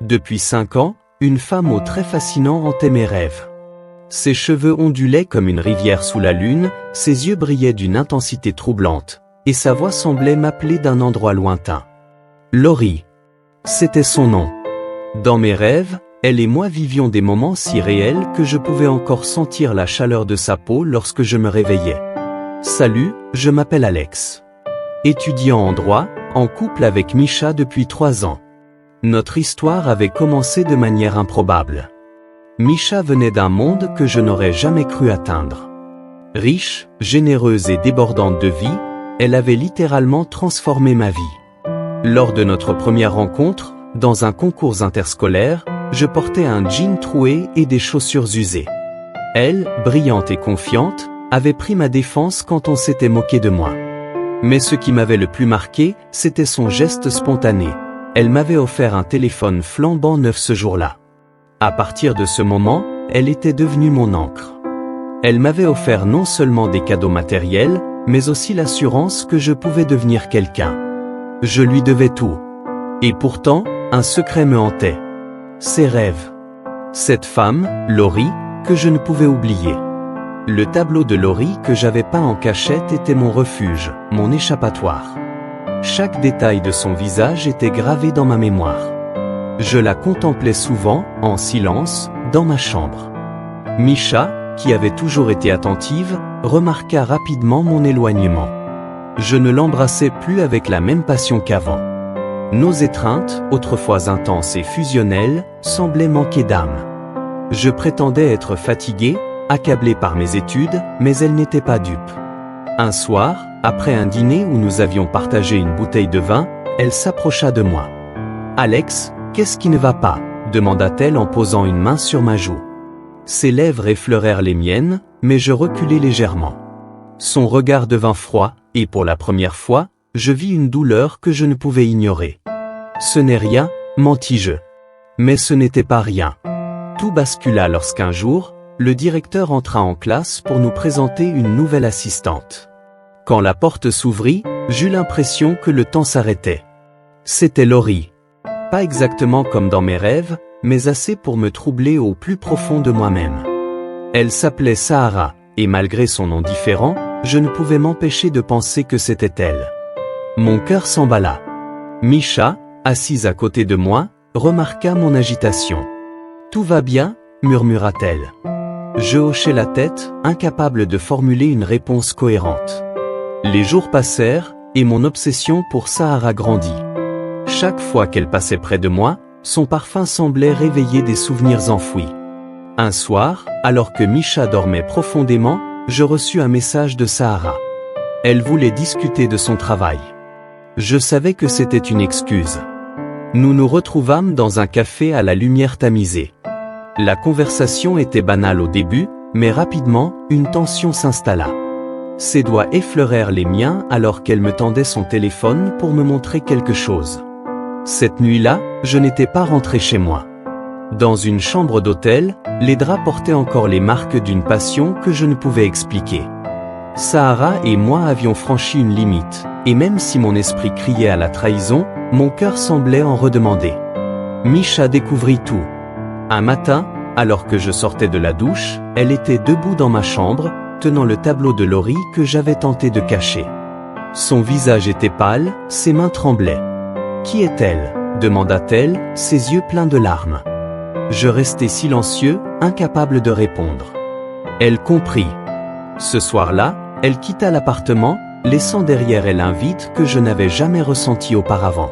Depuis 5 ans, une femme aux traits fascinants hantait mes rêves. Ses cheveux ondulaient comme une rivière sous la lune, ses yeux brillaient d'une intensité troublante, et sa voix semblait m'appeler d'un endroit lointain. Laurie. C'était son nom. Dans mes rêves, elle et moi vivions des moments si réels que je pouvais encore sentir la chaleur de sa peau lorsque je me réveillais. Salut, je m'appelle Alex. Étudiant en droit, en couple avec Misha depuis 3 ans. Notre histoire avait commencé de manière improbable. Misha venait d'un monde que je n'aurais jamais cru atteindre. Riche, généreuse et débordante de vie, elle avait littéralement transformé ma vie. Lors de notre première rencontre, dans un concours interscolaire, je portais un jean troué et des chaussures usées. Elle, brillante et confiante, avait pris ma défense quand on s'était moqué de moi. Mais ce qui m'avait le plus marqué, c'était son geste spontané. Elle m'avait offert un téléphone flambant neuf ce jour-là. À partir de ce moment, elle était devenue mon ancre. Elle m'avait offert non seulement des cadeaux matériels, mais aussi l'assurance que je pouvais devenir quelqu'un. Je lui devais tout. Et pourtant, un secret me hantait. Ses rêves. Cette femme, Laurie, que je ne pouvais oublier. Le tableau de Laurie que j'avais peint en cachette était mon refuge, mon échappatoire. Chaque détail de son visage était gravé dans ma mémoire. Je la contemplais souvent, en silence, dans ma chambre. Misha, qui avait toujours été attentive, remarqua rapidement mon éloignement. Je ne l'embrassais plus avec la même passion qu'avant. Nos étreintes, autrefois intenses et fusionnelles, semblaient manquer d'âme. Je prétendais être fatigué, accablé par mes études, mais elle n'était pas dupe. Un soir, après un dîner où nous avions partagé une bouteille de vin, elle s'approcha de moi. « Alex, qu'est-ce qui ne va pas ?» demanda-t-elle en posant une main sur ma joue. Ses lèvres effleurèrent les miennes, mais je reculai légèrement. Son regard devint froid, et pour la première fois, je vis une douleur que je ne pouvais ignorer. « Ce n'est rien, mentis-je. » Mais ce n'était pas rien. Tout bascula lorsqu'un jour, le directeur entra en classe pour nous présenter une nouvelle assistante. Quand la porte s'ouvrit, j'eus l'impression que le temps s'arrêtait. C'était Laurie. Pas exactement comme dans mes rêves, mais assez pour me troubler au plus profond de moi-même. Elle s'appelait Sahara, et malgré son nom différent, je ne pouvais m'empêcher de penser que c'était elle. Mon cœur s'emballa. Misha, assise à côté de moi, remarqua mon agitation. « Tout va bien ?» murmura-t-elle. Je hochai la tête, incapable de formuler une réponse cohérente. Les jours passèrent, et mon obsession pour Sahara grandit. Chaque fois qu'elle passait près de moi, son parfum semblait réveiller des souvenirs enfouis. Un soir, alors que Misha dormait profondément, je reçus un message de Sahara. Elle voulait discuter de son travail. Je savais que c'était une excuse. Nous nous retrouvâmes dans un café à la lumière tamisée. La conversation était banale au début, mais rapidement, une tension s'installa. Ses doigts effleurèrent les miens alors qu'elle me tendait son téléphone pour me montrer quelque chose. Cette nuit-là, je n'étais pas rentré chez moi. Dans une chambre d'hôtel, les draps portaient encore les marques d'une passion que je ne pouvais expliquer. Sahara et moi avions franchi une limite, et même si mon esprit criait à la trahison, mon cœur semblait en redemander. Misha découvrit tout. Un matin, alors que je sortais de la douche, elle était debout dans ma chambre, tenant le tableau de Laurie que j'avais tenté de cacher. Son visage était pâle, ses mains tremblaient. « Qui est-elle » demanda-t-elle, ses yeux pleins de larmes. Je restai silencieux, incapable de répondre. Elle comprit. Ce soir-là, elle quitta l'appartement, laissant derrière elle un vide que je n'avais jamais ressenti auparavant.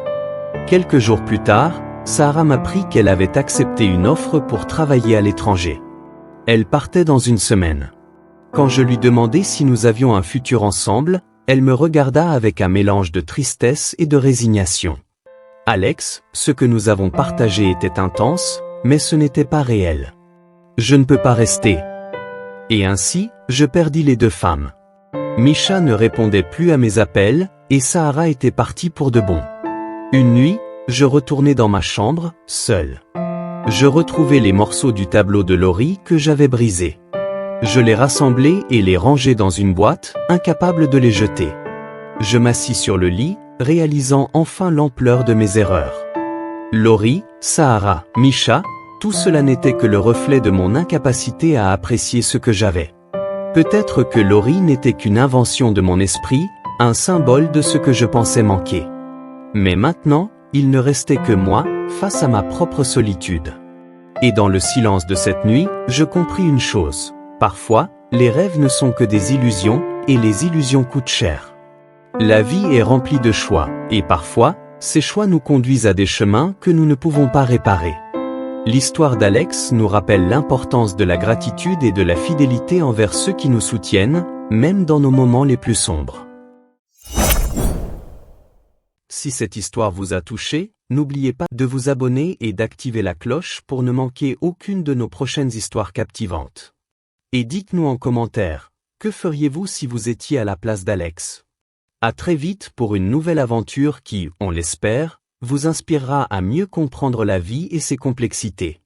Quelques jours plus tard, Sahara m'apprit qu'elle avait accepté une offre pour travailler à l'étranger. Elle partait dans une semaine. Quand je lui demandai si nous avions un futur ensemble, elle me regarda avec un mélange de tristesse et de résignation. « Alex, ce que nous avons partagé était intense, mais ce n'était pas réel. Je ne peux pas rester. » Et ainsi, je perdis les 2 femmes. Misha ne répondait plus à mes appels, et Sahara était partie pour de bon. Une nuit, je retournai dans ma chambre, seul. Je retrouvai les morceaux du tableau de Laurie que j'avais brisés. Je les rassemblai et les rangeai dans une boîte, incapable de les jeter. Je m'assis sur le lit, réalisant enfin l'ampleur de mes erreurs. Laurie, Sahara, Misha, tout cela n'était que le reflet de mon incapacité à apprécier ce que j'avais. Peut-être que Laurie n'était qu'une invention de mon esprit, un symbole de ce que je pensais manquer. Mais maintenant, il ne restait que moi, face à ma propre solitude. Et dans le silence de cette nuit, je compris une chose. Parfois, les rêves ne sont que des illusions, et les illusions coûtent cher. La vie est remplie de choix, et parfois, ces choix nous conduisent à des chemins que nous ne pouvons pas réparer. L'histoire d'Alex nous rappelle l'importance de la gratitude et de la fidélité envers ceux qui nous soutiennent, même dans nos moments les plus sombres. Si cette histoire vous a touché, n'oubliez pas de vous abonner et d'activer la cloche pour ne manquer aucune de nos prochaines histoires captivantes. Et dites-nous en commentaire, que feriez-vous si vous étiez à la place d'Alex? À très vite pour une nouvelle aventure qui, on l'espère, vous inspirera à mieux comprendre la vie et ses complexités.